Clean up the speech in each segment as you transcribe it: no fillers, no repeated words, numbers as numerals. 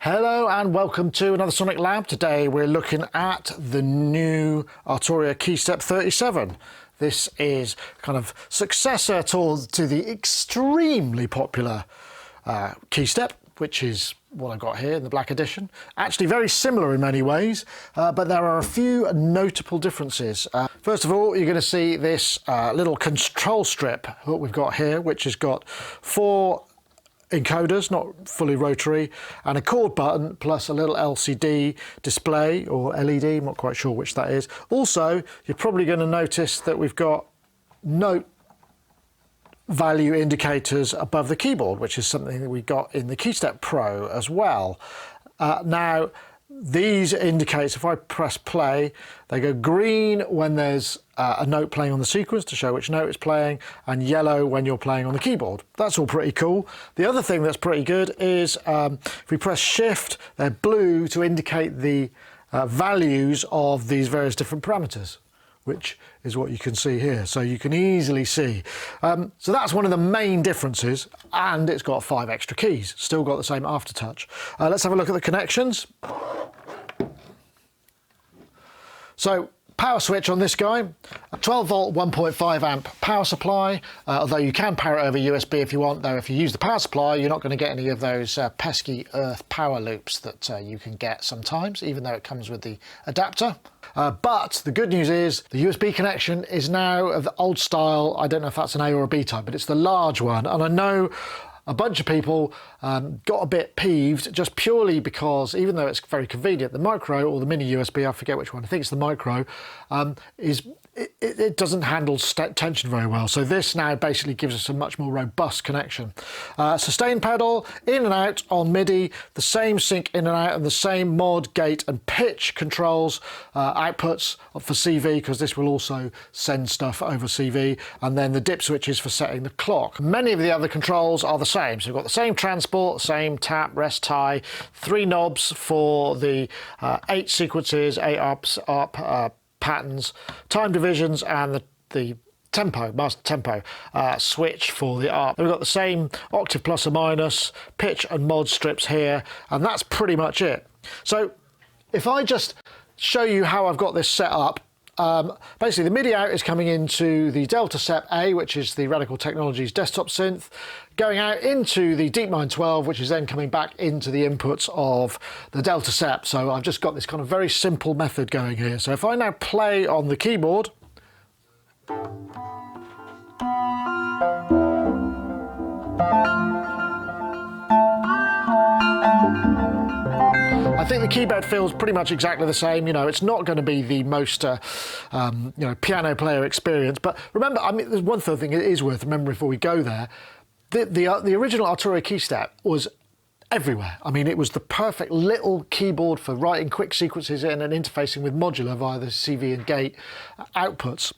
Hello and welcome to another SonicLAB. Today we're looking at the new Arturia Keystep 37. This is kind of successor to the extremely popular Keystep, which is what I've got here in the black edition. Actually very similar in many ways, but there are a few notable differences. First of all, you're going to see this little control strip that we've got here, which has got 4 encoders, not fully rotary, and a chord button plus a little LCD display or LED, I'm not quite sure which that is. Also, you're probably going to notice that we've got note value indicators above the keyboard, which is something that we got in the Keystep Pro as well. Now, these indicate, if I press play, they go green when there's a note playing on the sequence to show which note it's playing, and yellow when you're playing on the keyboard. That's all pretty cool. The other thing that's pretty good is if we press shift, they're blue to indicate the values of these various different parameters, which is what you can see here. So you can easily see. So that's one of the main differences, and it's got 5 extra keys. Still got the same aftertouch. Let's have a look at the connections. So power switch on this guy, a 12 volt 1.5 amp power supply, although you can power it over USB if you want, though if you use the power supply you're not going to get any of those pesky earth power loops that you can get sometimes, even though it comes with the adapter. But the good news is the USB connection is now of the old style. I don't know if that's an A or a B type, but it's the large one, and I know a bunch of people got a bit peeved just purely because, even though it's very convenient, the micro or the mini USB, I forget which one, I think it's the micro, it doesn't handle tension very well. So this now basically gives us a much more robust connection. Sustain pedal, in and out on Midi, the same sync in and out, and the same mod, gate and pitch controls, outputs for CV, because this will also send stuff over CV, and then the dip switches for setting the clock. Many of the other controls are the same. So we've got the same transport, same tap, rest, tie, 3 knobs for the 8 sequences, 8 up, patterns, time divisions, and the tempo, master tempo switch for the ARP. We've got the same octave plus or minus, pitch and mod strips here, and that's pretty much it. So if I just show you how I've got this set up, basically the MIDI out is coming into the Delta Sep A, which is the Radical Technologies desktop synth, going out into the DeepMind 12, which is then coming back into the inputs of the Delta Sep. So I've just got this kind of very simple method going here. So if I now play on the keyboard, I think the keyboard feels pretty much exactly the same. You know, it's not going to be the most, piano player experience. But remember, I mean, there's one thing it is worth remembering before we go there. The original Arturia Keystep was everywhere. I mean, it was the perfect little keyboard for writing quick sequences in and interfacing with modular via the CV and gate outputs.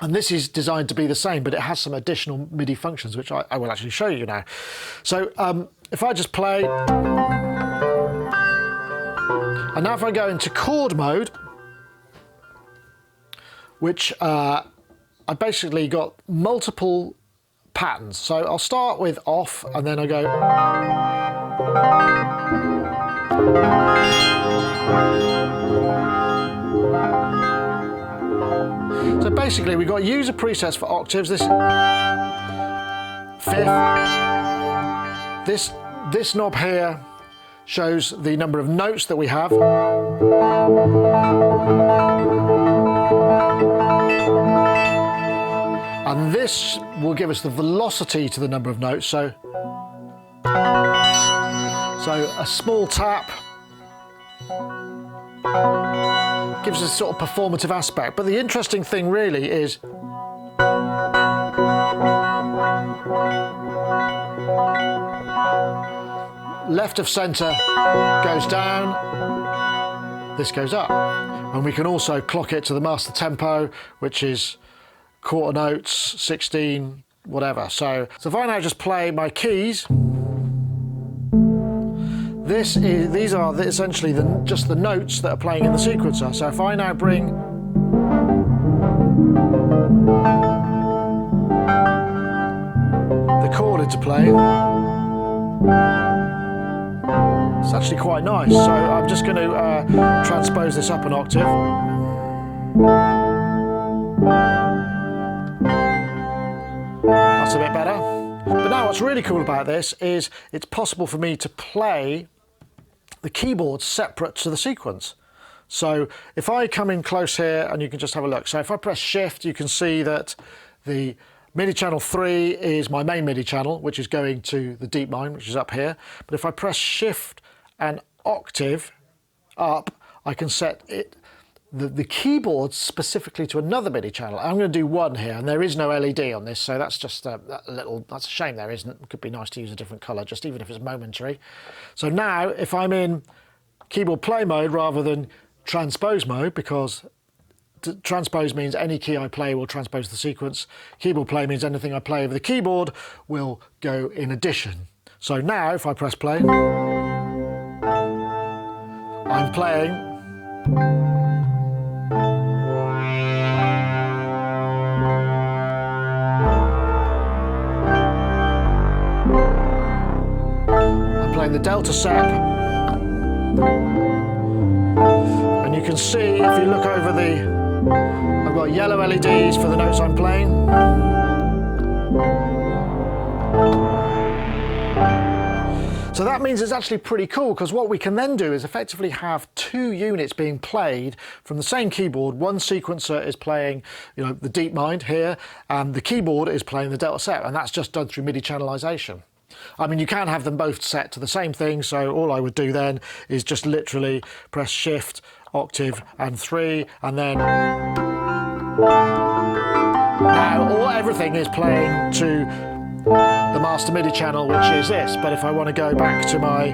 And this is designed to be the same, but it has some additional MIDI functions, which I will actually show you now. So if I just play, and now if I go into chord mode, which I basically got multiple patterns. So I'll start with off, and then I go. So basically we've got user presets for octaves, this fifth, this knob here shows the number of notes that we have. And this will give us the velocity to the number of notes. So a small tap gives us a sort of performative aspect. But the interesting thing really is left of center goes down, this goes up. And we can also clock it to the master tempo, which is quarter notes, 16, whatever. So if I now just play my keys, these are essentially just the notes that are playing in the sequencer. So if I now bring the chord into play, It's actually quite nice. So I'm just going to transpose this up an octave. That's a bit better. But now what's really cool about this is it's possible for me to play the keyboard separate to the sequence. So if I come in close here, and you can just have a look. So if I press Shift, you can see that the MIDI channel 3 is my main MIDI channel, which is going to the deep mine, which is up here. But if I press Shift and octave up, I can set it the keyboard specifically to another MIDI channel. I'm going to do 1 here, and there is no LED on this, so that's just that's a shame there isn't. It could be nice to use a different colour, just even if it's momentary. So now, if I'm in keyboard play mode rather than transpose mode, because transpose means any key I play will transpose the sequence, keyboard play means anything I play over the keyboard will go in addition. So now, if I press play, I'm playing the delta sep, and you can see if you look over I've got yellow LEDs for the notes I'm playing. So that means it's actually pretty cool, because what we can then do is effectively have 2 units being played from the same keyboard. One sequencer is playing, you know, the deep mind here, and the keyboard is playing the delta sep, and that's just done through MIDI channelization. I mean, you can have them both set to the same thing, so all I would do then is just literally press Shift, octave and 3, and then now everything is playing to the master MIDI channel, which is this. But if I want to go back to my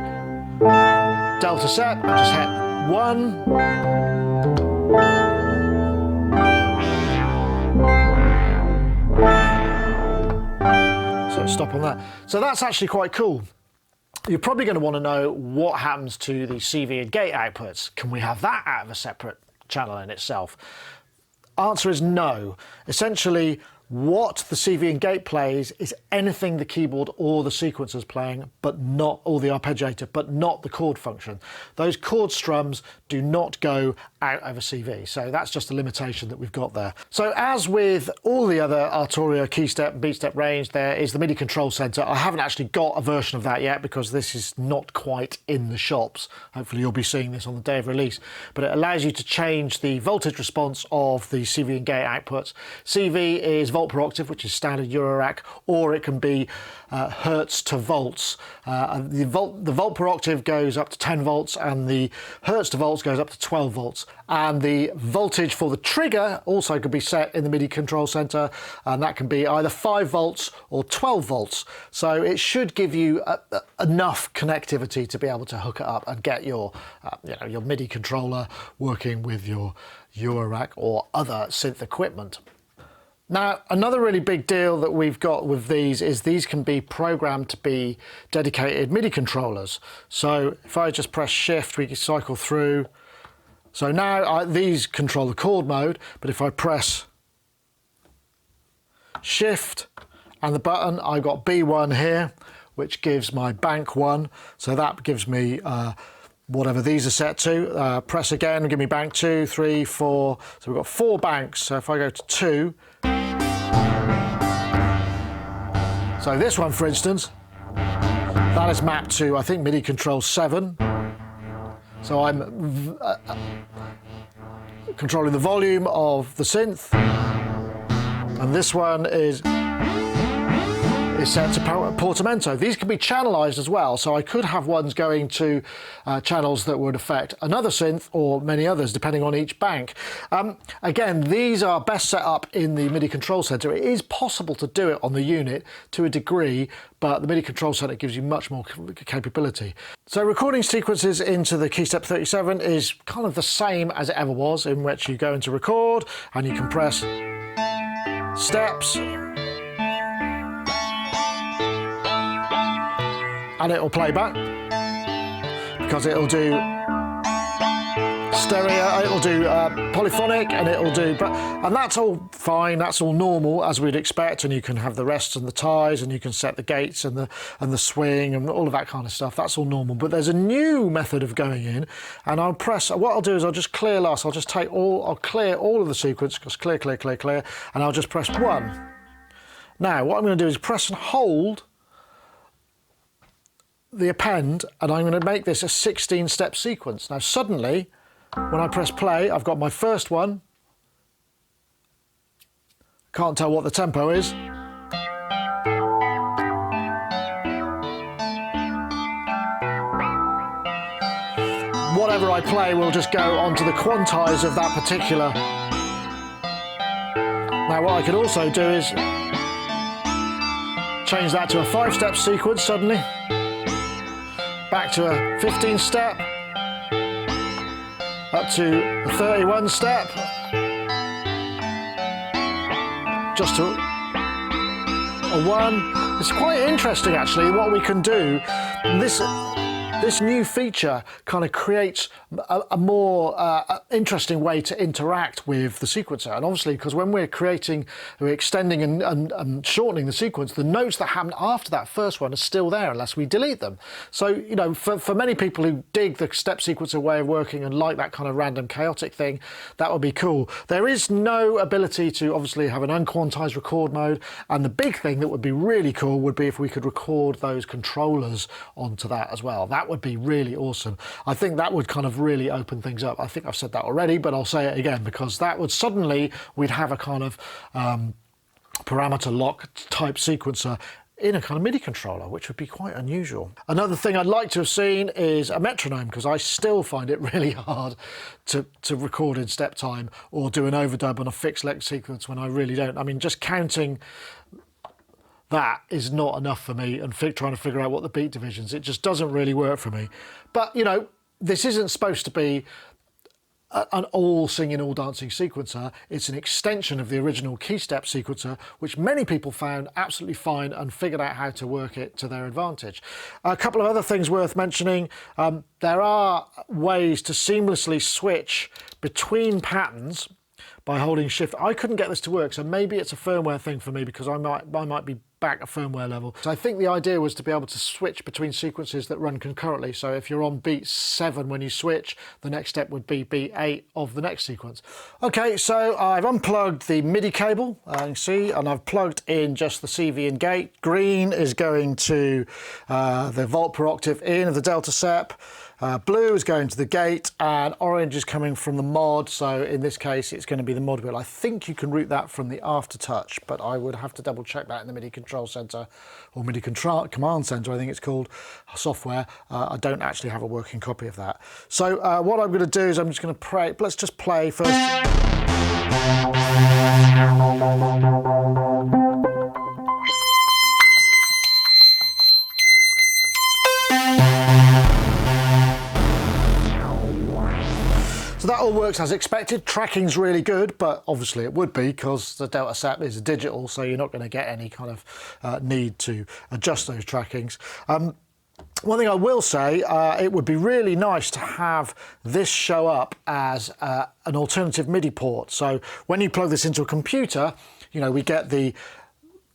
delta sep, I just hit 1. So stop on that. So that's actually quite cool. You're probably going to want to know what happens to the CV and gate outputs. Can we have that out of a separate channel in itself? Answer is no. Essentially, what the CV and gate plays is anything the keyboard or the sequencer is playing, but not, or the arpeggiator, but not the chord function. Those chord strums do not go out over CV, so that's just a limitation that we've got there. So as with all the other Arturia Keystep and Beatstep range, there is the MIDI control center. I haven't actually got a version of that yet because this is not quite in the shops. Hopefully you'll be seeing this on the day of release, but it allows you to change the voltage response of the CV and gate outputs. CV is volt per octave, which is standard Eurorack, or it can be hertz to volts. The volt per octave goes up to 10 volts, and the hertz to volts goes up to 12 volts. And the voltage for the trigger also could be set in the MIDI control center, and that can be either 5 volts or 12 volts. So it should give you enough connectivity to be able to hook it up and get your, your MIDI controller working with your Eurorack or other synth equipment. Now, another really big deal that we've got with these is these can be programmed to be dedicated MIDI controllers. So if I just press Shift, we can cycle through. So now these control the chord mode, but if I press Shift and the button, I've got B1 here, which gives my bank 1. So that gives me whatever these are set to. Press again and give me bank 2, 3, 4. So we've got 4 banks. So if I go to 2, so this one, for instance, that is mapped to, I think, MIDI control 7. So I'm controlling the volume of the synth, and this one is set to portamento. These can be channelized as well, so I could have ones going to channels that would affect another synth or many others depending on each bank. Again, these are best set up in the MIDI control center. It is possible to do it on the unit to a degree, but the MIDI control center gives you much more capability. So recording sequences into the Keystep 37 is kind of the same as it ever was, in which you go into record and you can press steps, and it will play back, because it will do stereo, it'll do polyphonic, and it'll do, and that's all fine, that's all normal as we'd expect, and you can have the rests and the ties, and you can set the gates and the swing and all of that kind of stuff. That's all normal. But there's a new method of going in, and I'll press, what I'll do is I'll just clear last, I'll just I'll clear all of the sequence, just clear, and I'll just press 1. Now what I'm going to do is press and hold the append, and I'm going to make this a 16-step sequence. Now suddenly, when I press play, I've got my first one. Can't tell what the tempo is. Whatever I play will just go onto the quantize of that particular. Now what I could also do is change that to a 5-step sequence suddenly. Back to a 15-step, up to a 31-step, just to a 1. It's quite interesting actually what we can do. This new feature kind of creates a more interesting way to interact with the sequencer. And obviously, because when we're extending and shortening the sequence, the notes that happen after that first one are still there unless we delete them. So, you know, for many people who dig the step sequencer way of working and like that kind of random chaotic thing, that would be cool. There is no ability to obviously have an unquantized record mode. And the big thing that would be really cool would be if we could record those controllers onto that as well. That would be really awesome. I think that would kind of really open things up. I think I've said that already, but I'll say it again, because that would suddenly, we'd have a kind of parameter lock type sequencer in a kind of MIDI controller, which would be quite unusual. Another thing I'd like to have seen is a metronome, because I still find it really hard to record in step time or do an overdub on a fixed length sequence when I really don't. I mean, just counting that is not enough for me, and trying to figure out what the beat divisions, it just doesn't really work for me. But, you know, this isn't supposed to be an all singing, all dancing sequencer. It's an extension of the original Keystep sequencer, which many people found absolutely fine and figured out how to work it to their advantage. A couple of other things worth mentioning. There are ways to seamlessly switch between patterns by holding shift. I couldn't get this to work, so maybe it's a firmware thing for me, because I might be back a firmware level. So I think the idea was to be able to switch between sequences that run concurrently. So if you're on beat 7 when you switch, the next step would be beat 8 of the next sequence. Okay, so I've unplugged the MIDI cable, you can see, and I've plugged in just the CV and gate. Green is going to the volt per octave in of the delta sep. Blue is going to the gate, and orange is coming from the mod. So in this case, it's going to be the mod wheel. I think you can route that from the aftertouch, but I would have to double check that in the MIDI control center, or MIDI command center, I think it's called, software. I don't actually have a working copy of that. So what I'm going to do is I'm just going to let's just play first. So that all works as expected. Tracking's really good, but obviously it would be, because the delta sep is digital, so you're not going to get any kind of need to adjust those trackings. One thing I will say, it would be really nice to have this show up as an alternative MIDI port. So when you plug this into a computer, you know, we get the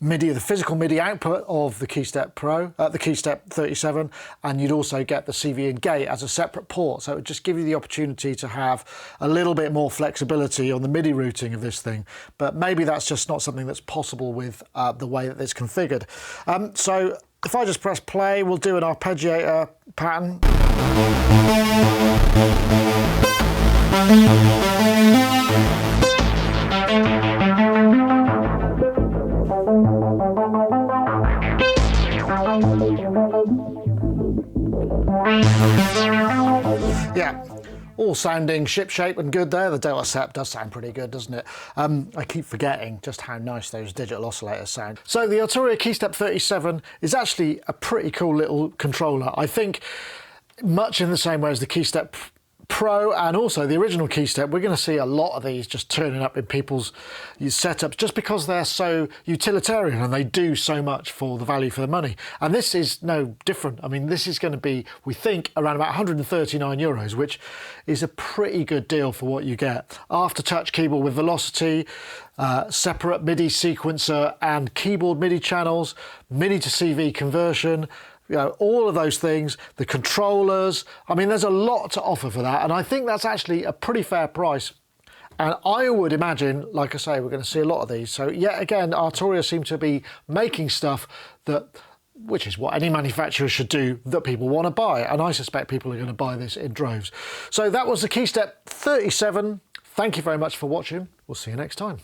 MIDI, the physical MIDI output of the Keystep Pro, the Keystep 37, and you'd also get the CV and gate as a separate port. So it would just give you the opportunity to have a little bit more flexibility on the MIDI routing of this thing. But maybe that's just not something that's possible with the way that it's configured. So if I just press play, we'll do an Arpeggiator pattern. Yeah, all sounding shipshape and good there. The delta sep does sound pretty good, doesn't it? I keep forgetting just how nice those digital oscillators sound. So the Arturia Keystep 37 is actually a pretty cool little controller. I think much in the same way as the Keystep Pro and also the original Keystep, we're going to see a lot of these just turning up in people's setups just because they're so utilitarian and they do so much for the value for the money. And this is no different. I mean, this is going to be, we think, around about 139 euros, which is a pretty good deal for what you get. Aftertouch keyboard with velocity, separate MIDI sequencer and keyboard MIDI channels, MIDI to CV conversion, you know, all of those things, the controllers. I mean, there's a lot to offer for that, and I think that's actually a pretty fair price. And I would imagine, like I say, we're going to see a lot of these. So yet again, Arturia seem to be making stuff which is what any manufacturer should do, that people want to buy. And I suspect people are going to buy this in droves. So that was the Keystep 37. Thank you very much for watching. We'll see you next time.